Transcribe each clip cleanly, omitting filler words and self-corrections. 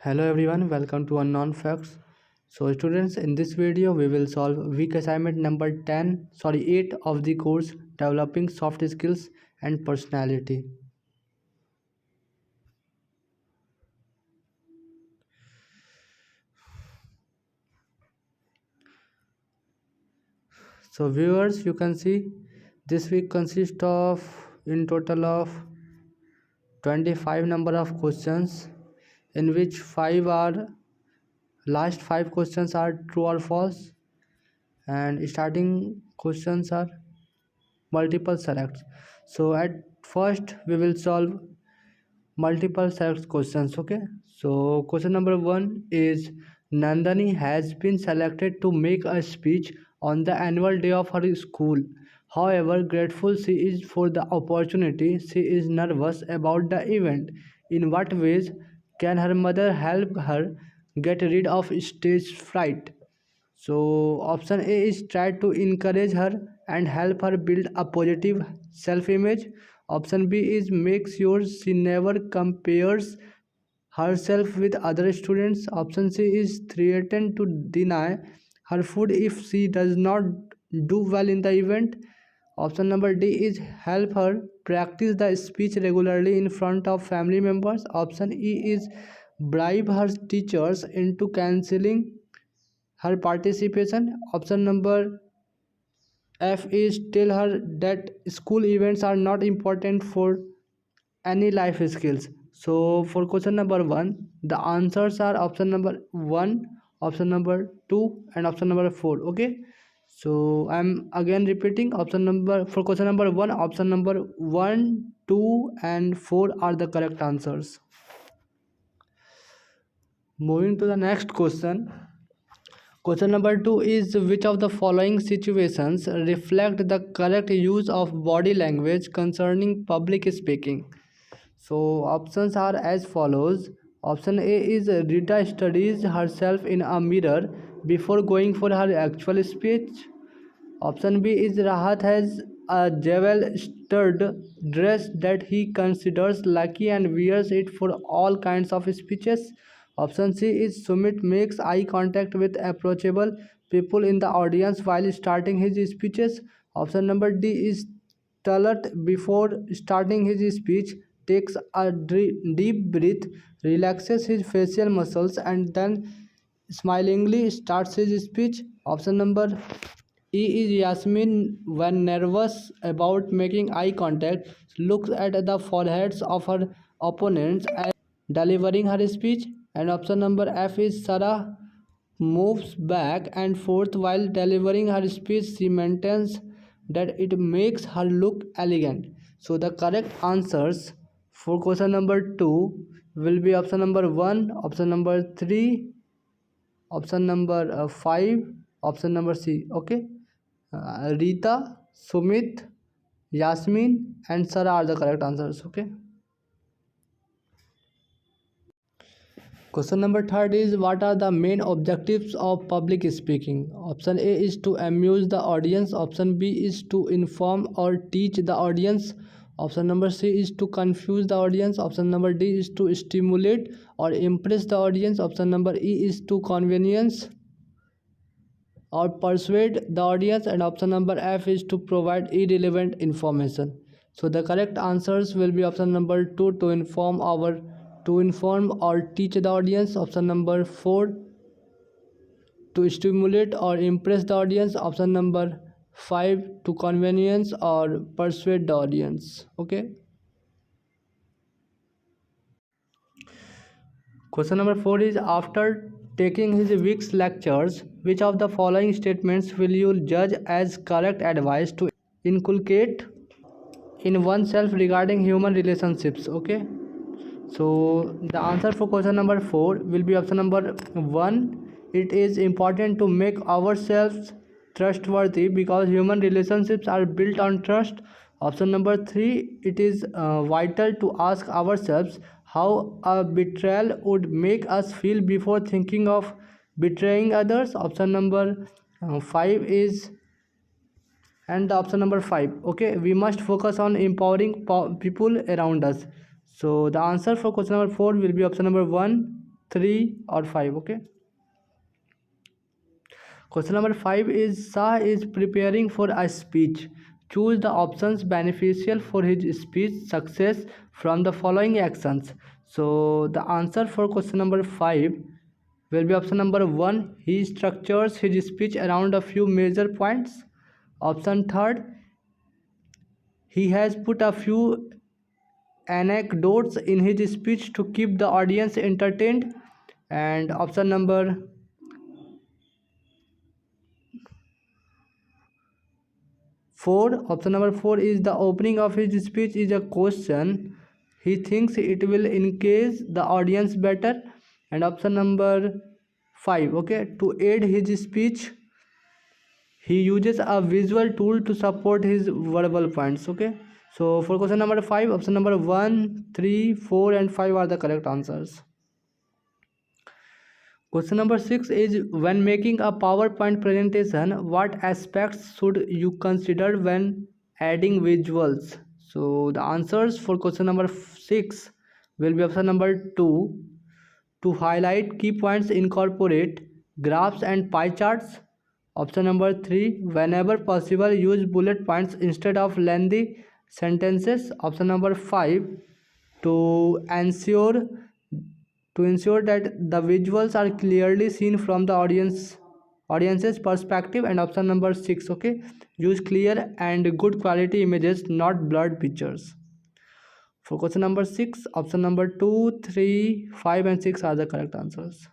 Hello everyone, welcome to Unknown Facts. So students, in this video we will solve week assignment number 8 of the course Developing Soft Skills and Personality. So viewers, you can see this week consists of in total of 25 number of questions, in which last 5 questions are true or false, and starting questions are multiple selects. So at first we will solve multiple select questions. Okay, so question number 1 is, Nandani has been selected to make a speech on the annual day of her school. However grateful she is for the opportunity, she is nervous about the event. In what ways can her mother help her get rid of stage fright? So option A is try to encourage her and help her build a positive self-image. Option B is make sure she never compares herself with other students. Option C is threaten to deny her food if she does not do well in the event. Option number D is help her practice the speech regularly in front of family members. Option E is bribe her teachers into cancelling her participation. Option number F is tell her that school events are not important for any life skills. So for question number 1, the answers are option number 1, option number 2 and option number 4. Okay, so I'm again repeating, option number for question number 1, option number 1, 2 and 4 are the correct answers. Moving to the next question. Question number 2 is, which of the following situations reflect the correct use of body language concerning public speaking? So options are as follows. Option A is, Rita studies herself in a mirror before going for her actual speech. Option B is, Rahat has a jewel-studded dress that he considers lucky and wears it for all kinds of speeches. Option C is, Sumit makes eye contact with approachable people in the audience while starting his speeches. Option number D is, Talat before starting his speech takes a deep breath, relaxes his facial muscles and then smilingly starts his speech. Option number E is, Yasmin, when nervous about making eye contact, looks at the foreheads of her opponents and delivering her speech. And option number F is, Sarah moves back and forth while delivering her speech. She maintains that it makes her look elegant. So the correct answers for question number 2 will be option number 1, option number 3, option number 5, option number C. Okay, Rita, Sumit, Yasmin and Sarah are the correct answers. Okay. Question number 3 is, what are the main objectives of public speaking? Option A is to amuse the audience. Option B is to inform or teach the audience. Option number C is to confuse the audience. Option number D is to stimulate or impress the audience. Option number E is to convenience or persuade the audience. And option number F is to provide irrelevant information. So the correct answers will be option number 2, to inform or teach the audience. Option number 4, to stimulate or impress the audience. Option number 5, to convenience or persuade the audience. Okay. Question number 4 is, after taking his week's lectures, which of the following statements will you judge as correct advice to inculcate in oneself regarding human relationships? Okay, so the answer for question number 4 will be option number 1. It is important to make ourselves trustworthy because human relationships are built on trust. Option number 3, it is vital to ask ourselves how a betrayal would make us feel before thinking of betraying others. Option number 5 is, and the option number 5, okay, we must focus on empowering people around us. So the answer for question number 4 will be option number 1. 3 or 5. Okay. Question number 5 is Shah is preparing for a speech. Choose the options beneficial for his speech success from the following actions. So the answer for question number 5 will be option number 1. He structures his speech around a few major points. Option third, he has put a few anecdotes in his speech to keep the audience entertained. And option number 4, option number 4 is the opening of his speech is a question. He thinks it will engage the audience better. And option number 5, okay, to aid his speech, he uses a visual tool to support his verbal points. Okay, so for question number 5, option number 1, 3, 4, and 5 are the correct answers. Question number 6 is when making a PowerPoint presentation, what aspects should you consider when adding visuals? So the answers for question number 6 will be option number 2, to highlight key points, incorporate graphs and pie charts. Option number 3, whenever possible use bullet points instead of lengthy sentences. Option number 5, to ensure that the visuals are clearly seen from the audience's perspective. And option number 6, okay, use clear and good quality images, not blurred pictures. For question number 6, option number 2, 3, 5, and 6 are the correct answers.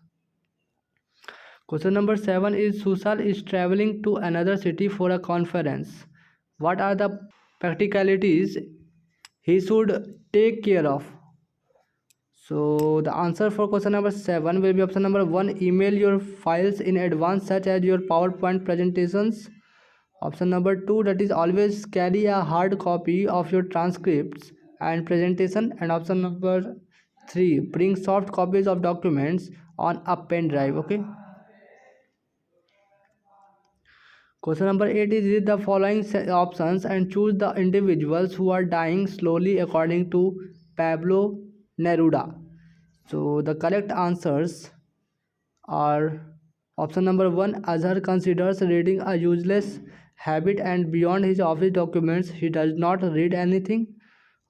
Question number 7 is Sushal is traveling to another city for a conference. What are the practicalities he should take care of? So the answer for question number 7 will be option number 1, email your files in advance such as your PowerPoint presentations. Option number 2, that is always carry a hard copy of your transcripts and presentation. And option number 3, bring soft copies of documents on a pen drive. Okay. Question number 8 is read the following options and choose the individuals who are dying slowly according to Pablo Neruda. So the correct answers are option number 1, Azhar considers reading a useless habit and beyond his office documents he does not read anything.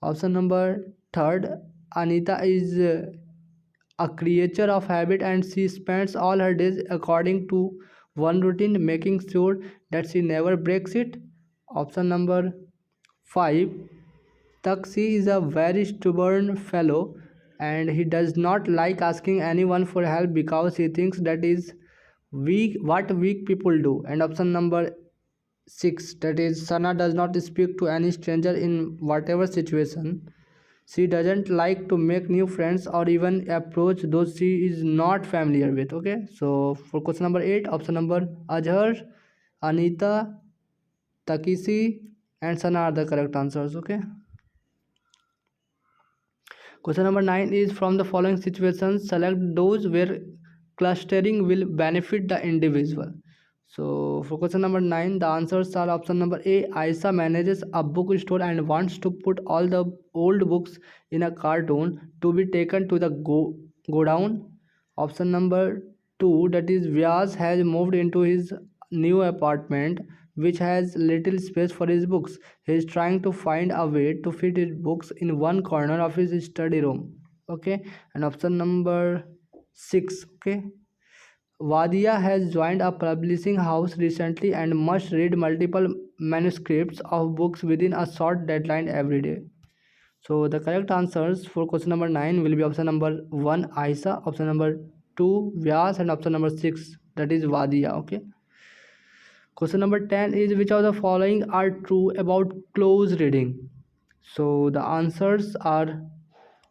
Option number 3, Anita is a creature of habit and she spends all her days according to one routine, making sure that she never breaks it. Option number 5, Taksi is a very stubborn fellow and he does not like asking anyone for help because he thinks that is weak people do. And option number 6, that is Sana does not speak to any stranger in whatever situation. She doesn't like to make new friends or even approach those she is not familiar with. Okay, so for question number 8, option number Azhar, Anita, Takisi, and Sana are the correct answers. Okay. Question number 9 is from the following situations, select those where clustering will benefit the individual. So for question number 9, the answers are option number A, Aisha manages a bookstore and wants to put all the old books in a carton to be taken to the go down. Option number 2, that is Vyas has moved into his new apartment which has little space for his books. He is trying to find a way to fit his books in one corner of his study room. Okay, and option number 6, okay, Wadia has joined a publishing house recently and must read multiple manuscripts of books within a short deadline every day. So the correct answers for question number 9 will be option number 1, Aisha, option number 2, Vyas, and option number 6, that is Wadia. Okay. Question number 10 is which of the following are true about close reading? So the answers are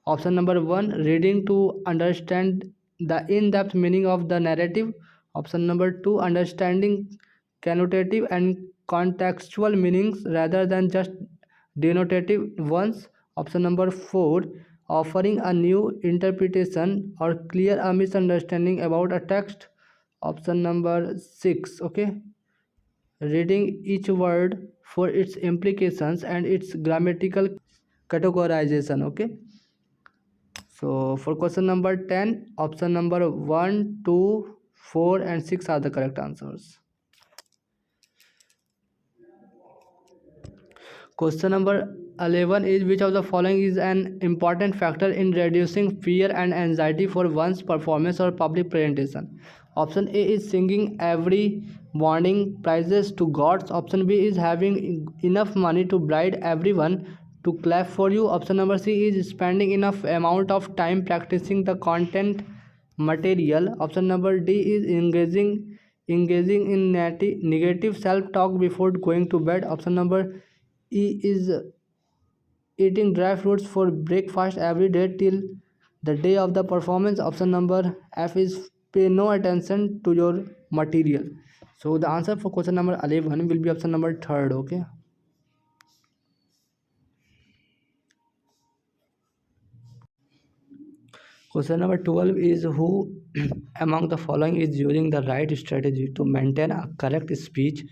option number 1, reading to understand the in-depth meaning of the narrative. Option number 2, understanding connotative and contextual meanings rather than just denotative ones. Option number 4, offering a new interpretation or clear a misunderstanding about a text. Option number 6, okay, reading each word for its implications and its grammatical categorization. Okay, So for question number 10, option number 1, 2, 4 and 6 are the correct answers. Question number 11 is which of the following is an important factor in reducing fear and anxiety for one's performance or public presentation? Option A is singing every morning praises to gods. Option B is having enough money to bribe everyone to clap for you. Option number C is spending enough amount of time practicing the content material. Option number D is engaging in negative self-talk before going to bed. Option number E is eating dry fruits for breakfast every day till the day of the performance. Option number F is pay no attention to your material. So the answer for question number 11 will be option number 3rd. Okay. Question number 12 is who among the following is using the right strategy to maintain a correct speech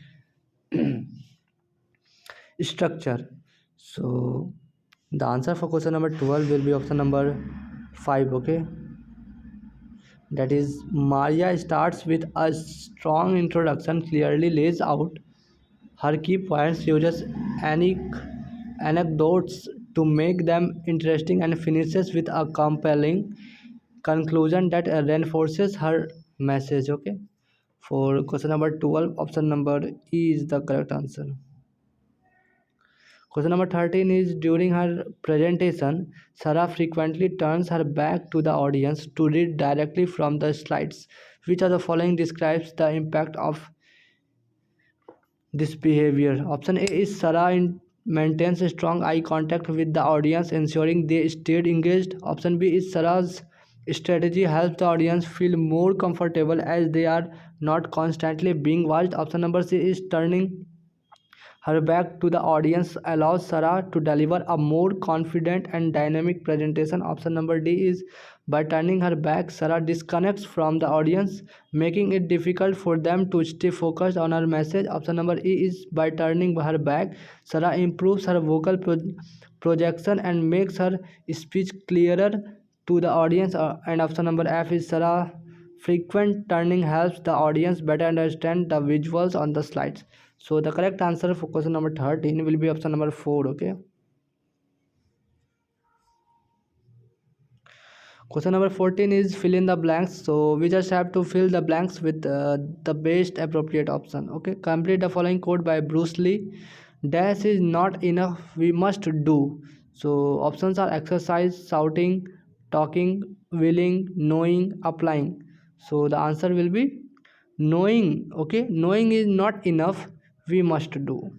structure? So the answer for question number 12 will be option number 5. Okay, that is Maria starts with a strong introduction, clearly lays out her key points, uses anecdotes to make them interesting, and finishes with a compelling conclusion that reinforces her message. Okay, for question number 12, option number E is the correct answer. Question number 13 is during her presentation, Sarah frequently turns her back to the audience to read directly from the slides. Which of the following describes the impact of this behavior? Option A is maintains strong eye contact with the audience, ensuring they stayed engaged. Option B is Sarah's strategy helps the audience feel more comfortable as they are not constantly being watched. Option number C is turning her back to the audience allows Sarah to deliver a more confident and dynamic presentation. Option number D is by turning her back, Sarah disconnects from the audience, making it difficult for them to stay focused on her message. Option number E is by turning her back, Sarah improves her vocal projection and makes her speech clearer to the audience. And option number F is Sarah frequent turning helps the audience better understand the visuals on the slides. So the correct answer for question number 13 will be option number 4. Okay. Question number 14 is fill in the blanks. So we just have to fill the blanks with the best appropriate option. Okay. Complete the following quote by Bruce Lee. Dash is not enough. We must do. So options are exercise, shouting, talking, willing, knowing, applying. So the answer will be knowing. Okay. Knowing is not enough. We must do.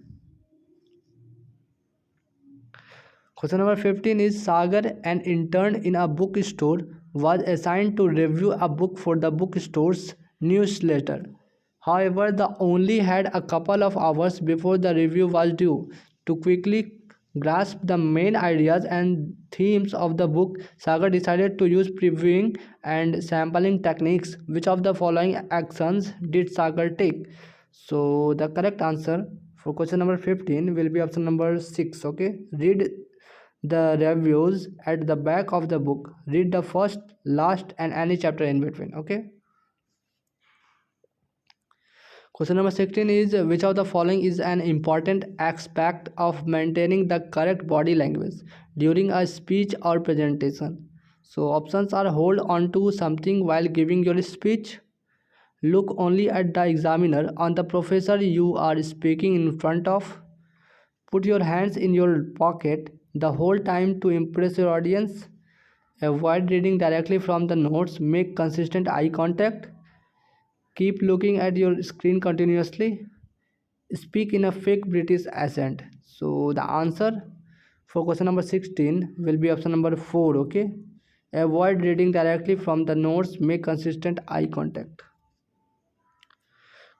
Question number 15 is Sagar, an intern in a bookstore, was assigned to review a book for the bookstore's newsletter. However, the only had a couple of hours before the review was due. To quickly grasp the main ideas and themes of the book, Sagar decided to use previewing and sampling techniques. Which of the following actions did Sagar take? So the correct answer for question number 15 will be option number 6. Okay, read the reviews at the back of the book. Read the first, last and any chapter in between. Okay. Question number 16 is which of the following is an important aspect of maintaining the correct body language during a speech or presentation? So options are hold on to something while giving your speech, look only at the examiner on the professor you are speaking in front of, put your hands in your pocket the whole time to impress your audience, avoid reading directly from the notes, make consistent eye contact, keep looking at your screen continuously, speak in a fake British accent. So the answer for question number 16 will be option number 4. Okay, avoid reading directly from the notes, make consistent eye contact.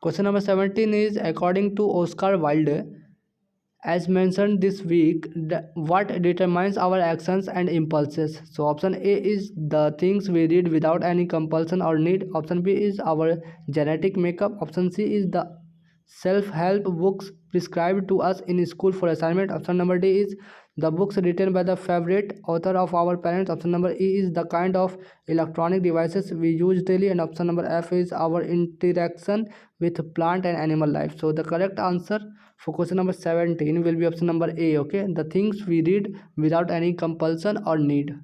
Question number 17 is according to Oscar Wilde, as mentioned this week, what determines our actions and impulses? So option A is the things we read without any compulsion or need. Option B is our genetic makeup. Option C is the self-help books prescribed to us in school for assignment. Option number D is The books written by the favorite author of our parents. Option number E is the kind of electronic devices we use daily, and option number F is our interaction with plant and animal life. So the correct answer for question number 17 will be option number A. Okay, the things we read without any compulsion or need.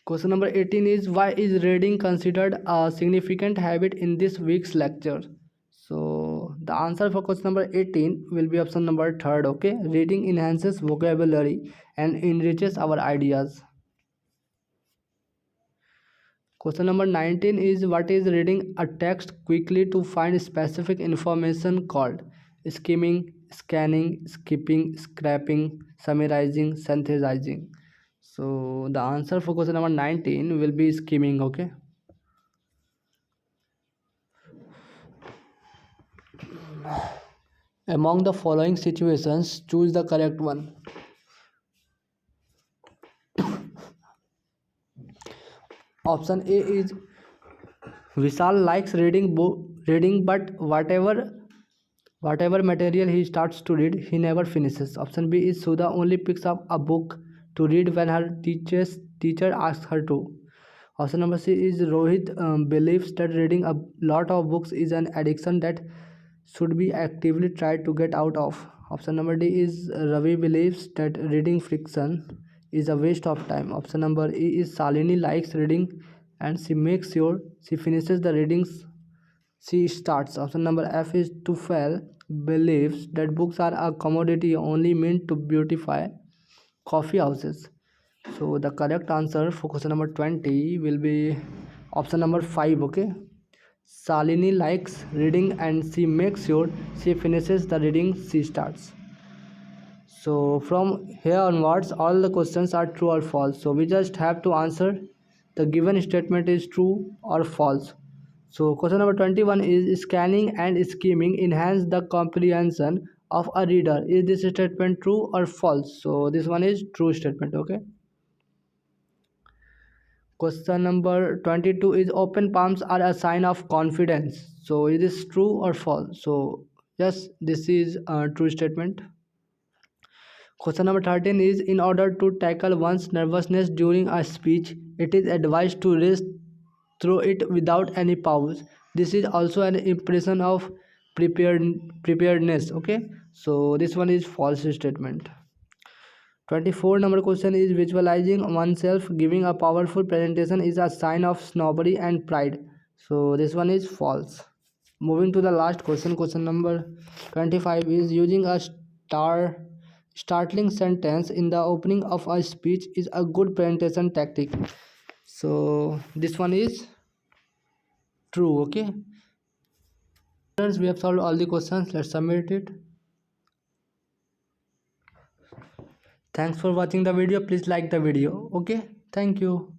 Question number 18 is, why is reading considered a significant habit in this week's lecture? So the answer for question number 18 will be option number third. Okay, reading enhances vocabulary and enriches our ideas. Question number 19 is, what is reading a text quickly to find specific information called? Skimming, scanning, skipping, scraping, summarizing, synthesizing. So the answer for question number 19 will be skimming. Okay. Among the following situations, choose the correct one. Option A is, Vishal likes reading, but whatever material he starts to read, he never finishes. Option B is, Sudha only picks up a book to read when her teacher asks her to. Option number C is, Rohit believes that reading a lot of books is an addiction that should be actively tried to get out of. Option number D is, Ravi believes that reading fiction is a waste of time. Option number E is, Shalini likes reading and she makes sure she finishes the readings she starts. Option number F is, Tufel believes that books are a commodity only meant to beautify coffee houses. So the correct answer for question number 20 will be option number 5. Okay, Shalini likes reading and she makes sure she finishes the reading she starts. So from here onwards, all the questions are true or false. So we just have to answer the given statement is true or false. So question number 21 is, scanning and skimming enhance the comprehension of a reader. Is this statement true or false? So this one is true statement. Okay. Question number 22 is, open palms are a sign of confidence. So is this true or false? So yes, this is a true statement. Question number 13 is, in order to tackle one's nervousness during a speech, it is advised to race through it without any pause. This is also an impression of preparedness. Okay, so this one is false statement. 24 number question is, visualizing oneself giving a powerful presentation is a sign of snobbery and pride. So this one is false. Moving to the last question, question number 25 is, using a startling sentence in the opening of a speech is a good presentation tactic. So this one is true. Okay, friends, we have solved all the questions. Let's submit it. Thanks for watching the video. Please like the video. Okay, thank you.